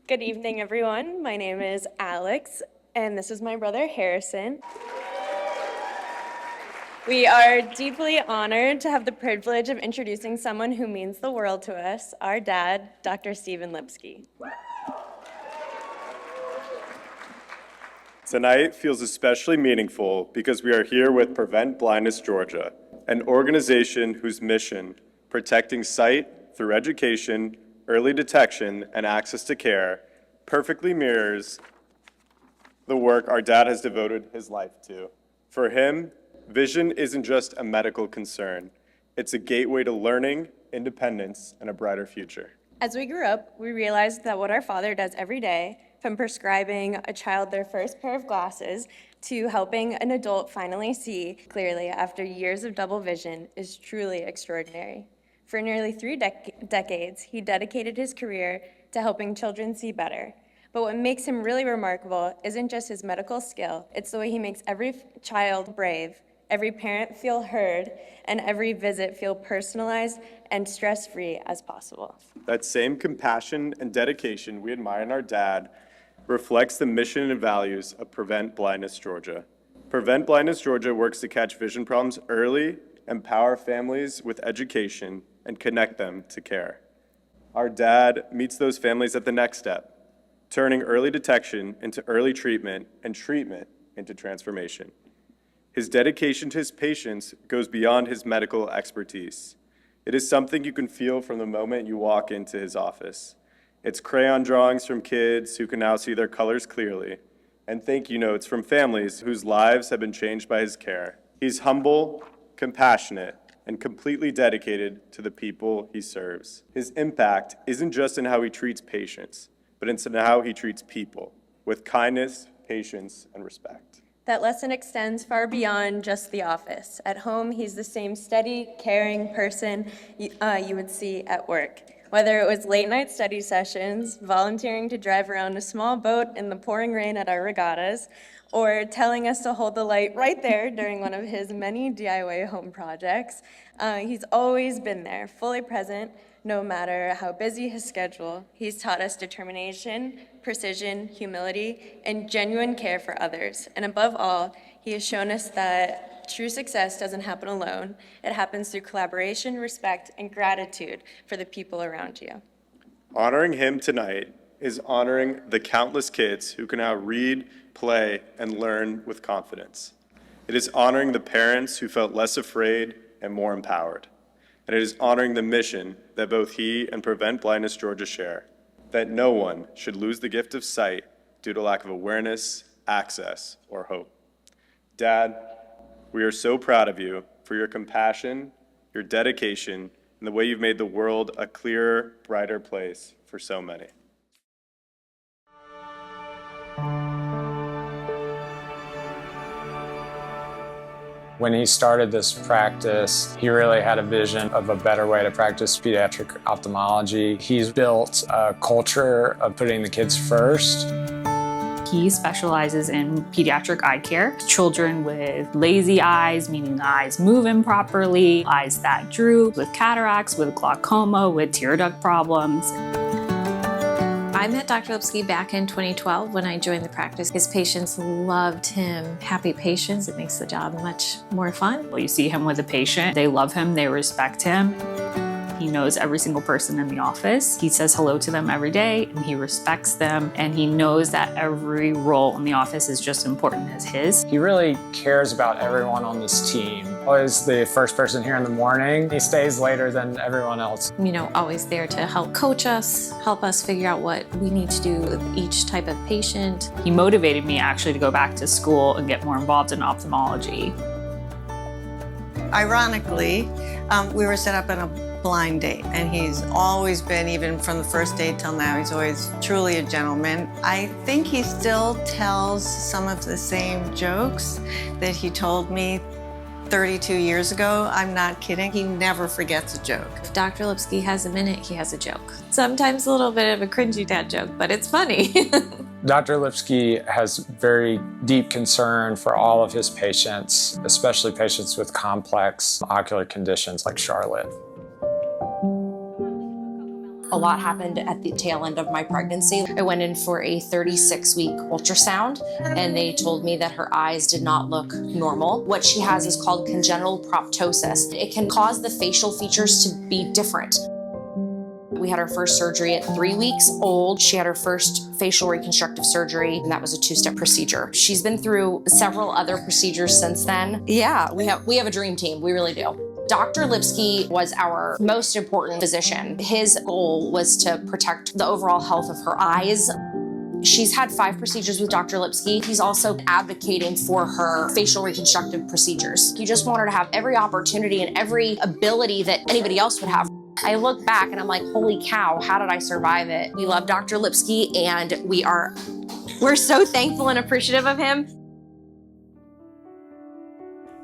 Good evening, everyone. My name is Alex, and this is my brother, Harrison. We are deeply honored to have the privilege of introducing someone who means the world to us, our dad, Dr. Stephen Lipsky. Tonight feels especially meaningful because we are here with Prevent Blindess Georgia, an organization whose mission, protecting sight through education, early detection, and access to care, perfectly mirrors the work our dad has devoted his life to. For him, vision isn't just a medical concern. It's a gateway to learning, independence, and a brighter future. As we grew up, we realized that what our father does every day, from prescribing a child their first pair of glasses to helping an adult finally see clearly after years of double vision, is truly extraordinary. For nearly 3 decades, he dedicated his career to helping children see better. But what makes him really remarkable isn't just his medical skill, it's the way he makes every child brave, every parent feel heard, and every visit feel personalized and stress-free as possible. That same compassion and dedication we admire in our dad reflects the mission and values of Prevent Blindness Georgia. Prevent Blindness Georgia works to catch vision problems early, empower families with education, and connect them to care. Our dad meets those families at the next step, turning early detection into early treatment and treatment into transformation. His dedication to his patients goes beyond his medical expertise. It is something you can feel from the moment you walk into his office. It's crayon drawings from kids who can now see their colors clearly, and thank you notes from families whose lives have been changed by his care. He's humble, compassionate, and completely dedicated to the people he serves. His impact isn't just in how he treats patients, but it's in how he treats people, with kindness, patience, and respect. That lesson extends far beyond just the office. At home, he's the same steady, caring person you would see at work. Whether it was late-night study sessions, volunteering to drive around a small boat in the pouring rain at our regattas, or telling us to hold the light right there during one of his many DIY home projects, he's always been there, fully present, no matter how busy his schedule. He's taught us determination, precision, humility, and genuine care for others. And above all, he has shown us that true success doesn't happen alone. It happens through collaboration, respect, and gratitude for the people around you. Honoring him tonight is honoring the countless kids who can now read, play, and learn with confidence. It is honoring the parents who felt less afraid and more empowered. And it is honoring the mission that both he and Prevent Blindness Georgia share, that no one should lose the gift of sight due to lack of awareness, access, or hope. Dad, we are so proud of you for your compassion, your dedication, and the way you've made the world a clearer, brighter place for so many. When he started this practice, he really had a vision of a better way to practice pediatric ophthalmology. He's built a culture of putting the kids first. He specializes in pediatric eye care. Children with lazy eyes, meaning the eyes move improperly, eyes that droop, with cataracts, with glaucoma, with tear duct problems. I met Dr. Lipsky back in 2012 when I joined the practice. His patients loved him. Happy patients, it makes the job much more fun. You see him with a patient, they love him, they respect him. He knows every single person in the office. He says hello to them every day, and he respects them, and he knows that every role in the office is just as important as his. He really cares about everyone on this team. Always the first person here in the morning. He stays later than everyone else. Always there to help coach us, help us figure out what we need to do with each type of patient. He motivated me actually to go back to school and get more involved in ophthalmology. Ironically, we were set up in a blind date, and he's always been, even from the first date till now, he's always truly a gentleman. I think he still tells some of the same jokes that he told me 32 years ago. I'm not kidding. He never forgets a joke. If Dr. Lipsky has a minute, he has a joke. Sometimes a little bit of a cringy dad joke, but it's funny. Dr. Lipsky has very deep concern for all of his patients, especially patients with complex ocular conditions like Charlotte. A lot happened at the tail end of my pregnancy. I went in for a 36-week ultrasound, and they told me that her eyes did not look normal. What she has is called congenital proptosis. It can cause the facial features to be different. We had our first surgery at 3 weeks old. She had her first facial reconstructive surgery, and that was a 2-step procedure. She's been through several other procedures since then. Yeah, we have a dream team. We really do. Dr. Lipsky was our most important physician. His goal was to protect the overall health of her eyes. She's had 5 procedures with Dr. Lipsky. He's also advocating for her facial reconstructive procedures. He just wanted her to have every opportunity and every ability that anybody else would have. I look back and I'm like, holy cow, how did I survive it? We love Dr. Lipsky, and we're so thankful and appreciative of him.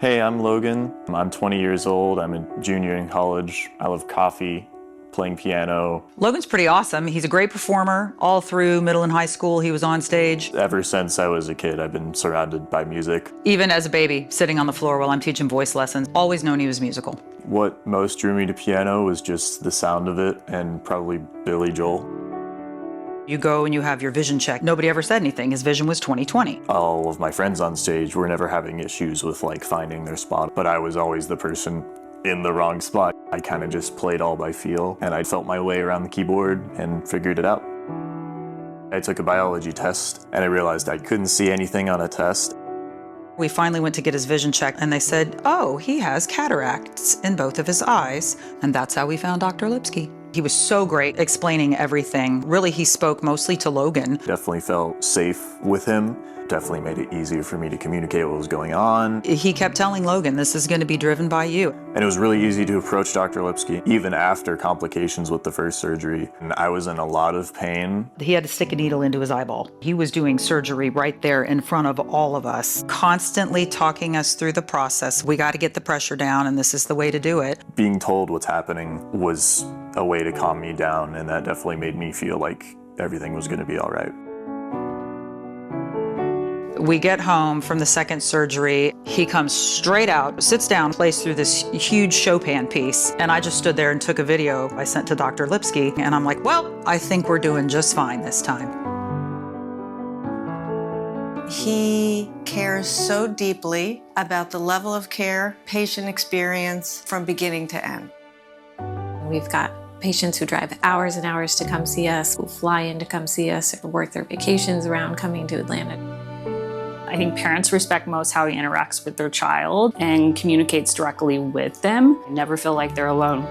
Hey, I'm Logan. I'm 20 years old. I'm a junior in college. I love coffee, playing piano. Logan's pretty awesome. He's a great performer. All through middle and high school, he was on stage. Ever since I was a kid, I've been surrounded by music. Even as a baby, sitting on the floor while I'm teaching voice lessons, always known he was musical. What most drew me to piano was just the sound of it, and probably Billy Joel. You go and you have your vision check. Nobody ever said anything. His vision was 20/20. All of my friends on stage were never having issues with finding their spot, but I was always the person in the wrong spot. I kind of just played all by feel, and I felt my way around the keyboard and figured it out. I took a biology test, and I realized I couldn't see anything on a test. We finally went to get his vision checked, and they said, oh, he has cataracts in both of his eyes. And that's how we found Dr. Lipsky. He was so great explaining everything. Really, he spoke mostly to Logan. Definitely felt safe with him. Definitely made it easier for me to communicate what was going on. He kept telling Logan, this is going to be driven by you. And it was really easy to approach Dr. Lipsky, even after complications with the first surgery. And I was in a lot of pain. He had to stick a needle into his eyeball. He was doing surgery right there in front of all of us, constantly talking us through the process. We got to get the pressure down, and this is the way to do it. Being told what's happening was a way to calm me down, and that definitely made me feel like everything was going to be all right. We get home from the second surgery. He comes straight out, sits down, plays through this huge Chopin piece. And I just stood there and took a video I sent to Dr. Lipsky. And I'm like, well, I think we're doing just fine this time. He cares so deeply about the level of care, patient experience from beginning to end. We've got patients who drive hours and hours to come see us, who fly in to come see us, or work their vacations around coming to Atlanta. I think parents respect most how he interacts with their child and communicates directly with them. Never feel like they're alone.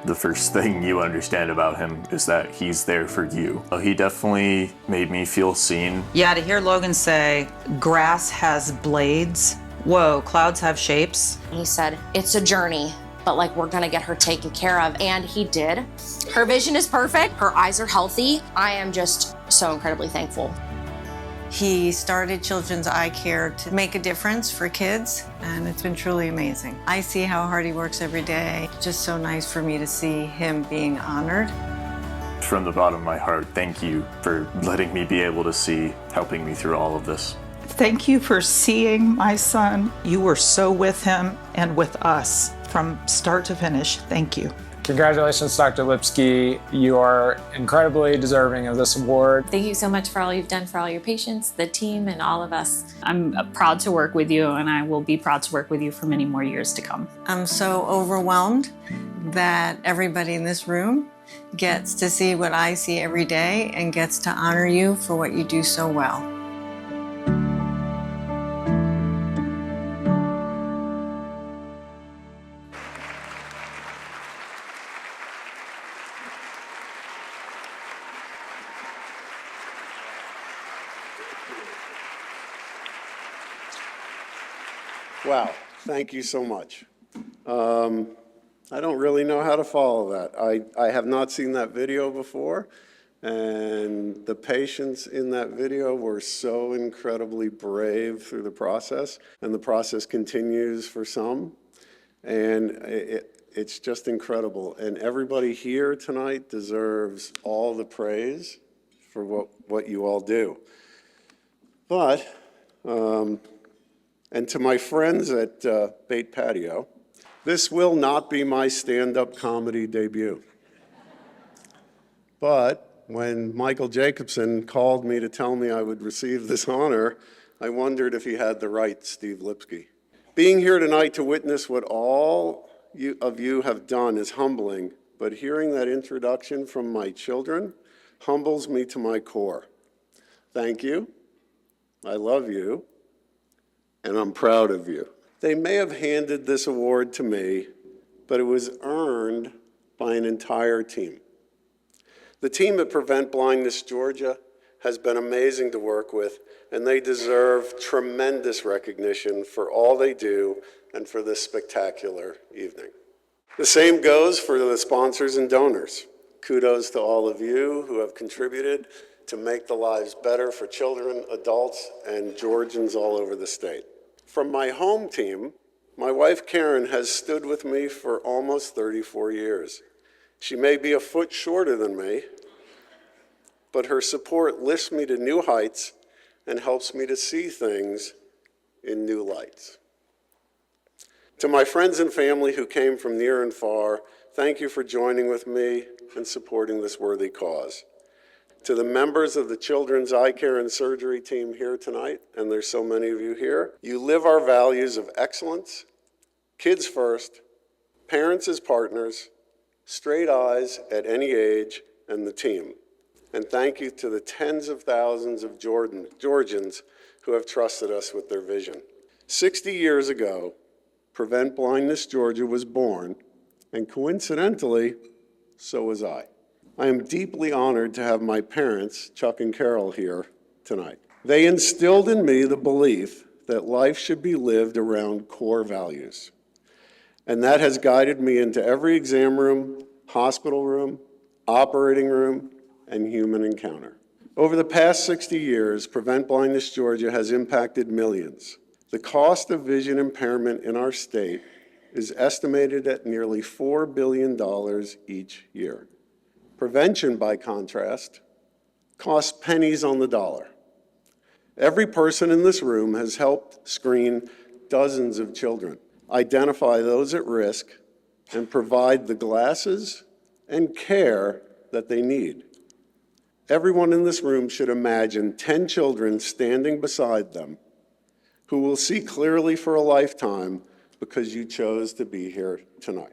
The first thing you understand about him is that he's there for you. He definitely made me feel seen. Yeah, to hear Logan say, grass has blades. Whoa, clouds have shapes. He said, it's a journey, but we're gonna get her taken care of. And he did. Her vision is perfect. Her eyes are healthy. I am just so incredibly thankful. He started Children's Eye Care to make a difference for kids, and it's been truly amazing. I see how hard he works every day. Just so nice for me to see him being honored. From the bottom of my heart, thank you for letting me be able to see, helping me through all of this. Thank you for seeing my son. You were so with him and with us from start to finish. Thank you. Congratulations, Dr. Lipsky. You are incredibly deserving of this award. Thank you so much for all you've done for all your patients, the team, and all of us. I'm proud to work with you, and I will be proud to work with you for many more years to come. I'm so overwhelmed that everybody in this room gets to see what I see every day and gets to honor you for what you do so well. Wow, thank you so much. I don't really know how to follow that. I have not seen that video before, and the patients in that video were so incredibly brave through the process, and the process continues for some, and it's just incredible. And everybody here tonight deserves all the praise for what you all do. But, and to my friends at Bait Patio, this will not be my stand-up comedy debut. But when Michael Jacobson called me to tell me I would receive this honor, I wondered if he had the right Steve Lipsky. Being here tonight to witness what all of you have done is humbling, but hearing that introduction from my children humbles me to my core. Thank you, I love you, and I'm proud of you. They may have handed this award to me, but it was earned by an entire team. The team at Prevent Blindness Georgia has been amazing to work with, and they deserve tremendous recognition for all they do and for this spectacular evening. The same goes for the sponsors and donors. Kudos to all of you who have contributed to make the lives better for children, adults, and Georgians all over the state. From my home team, my wife Karen has stood with me for almost 34 years. She may be a foot shorter than me, but her support lifts me to new heights and helps me to see things in new lights. To my friends and family who came from near and far, thank you for joining with me and supporting this worthy cause. To the members of the Children's Eye Care and Surgery team here tonight, and there's so many of you here, you live our values of excellence, kids first, parents as partners, straight eyes at any age, and the team. And thank you to the tens of thousands of Georgians who have trusted us with their vision. 60 years ago, Prevent Blindness Georgia was born, and coincidentally, so was I. I am deeply honored to have my parents, Chuck and Carol, here tonight. They instilled in me the belief that life should be lived around core values. And that has guided me into every exam room, hospital room, operating room, and human encounter. Over the past 60 years, Prevent Blindness Georgia has impacted millions. The cost of vision impairment in our state is estimated at nearly $4 billion each year. Prevention, by contrast, costs pennies on the dollar. Every person in this room has helped screen dozens of children, identify those at risk, and provide the glasses and care that they need. Everyone in this room should imagine 10 children standing beside them who will see clearly for a lifetime because you chose to be here tonight.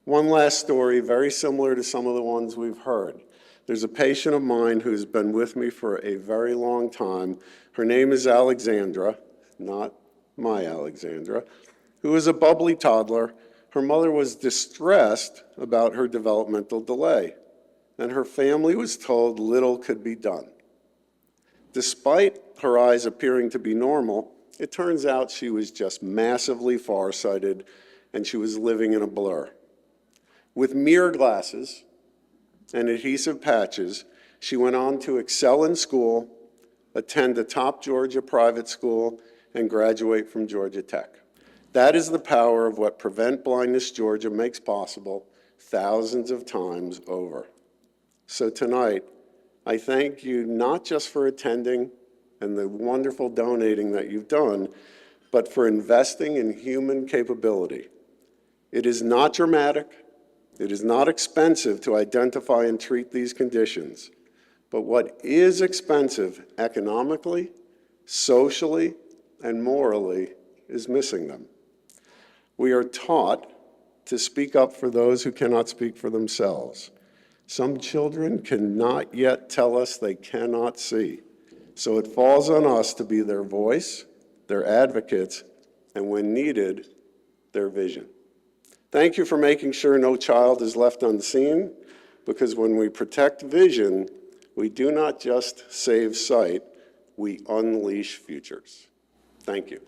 One last story, very similar to some of the ones we've heard. There's a patient of mine who's been with me for a very long time. Her name is Alexandra, not my Alexandra, who is a bubbly toddler. Her mother was distressed about her developmental delay, and her family was told little could be done. Despite her eyes appearing to be normal, it turns out she was just massively farsighted, and she was living in a blur. With mirror glasses and adhesive patches, she went on to excel in school, attend a top Georgia private school, and graduate from Georgia Tech. That is the power of what Prevent Blindness Georgia makes possible thousands of times over. So tonight, I thank you not just for attending and the wonderful donating that you've done, but for investing in human capability. It is not dramatic. It is not expensive to identify and treat these conditions, but what is expensive economically, socially, and morally is missing them. We are taught to speak up for those who cannot speak for themselves. Some children cannot yet tell us they cannot see, so it falls on us to be their voice, their advocates, and when needed, their vision. Thank you for making sure no child is left unseen, because when we protect vision, we do not just save sight, we unleash futures. Thank you.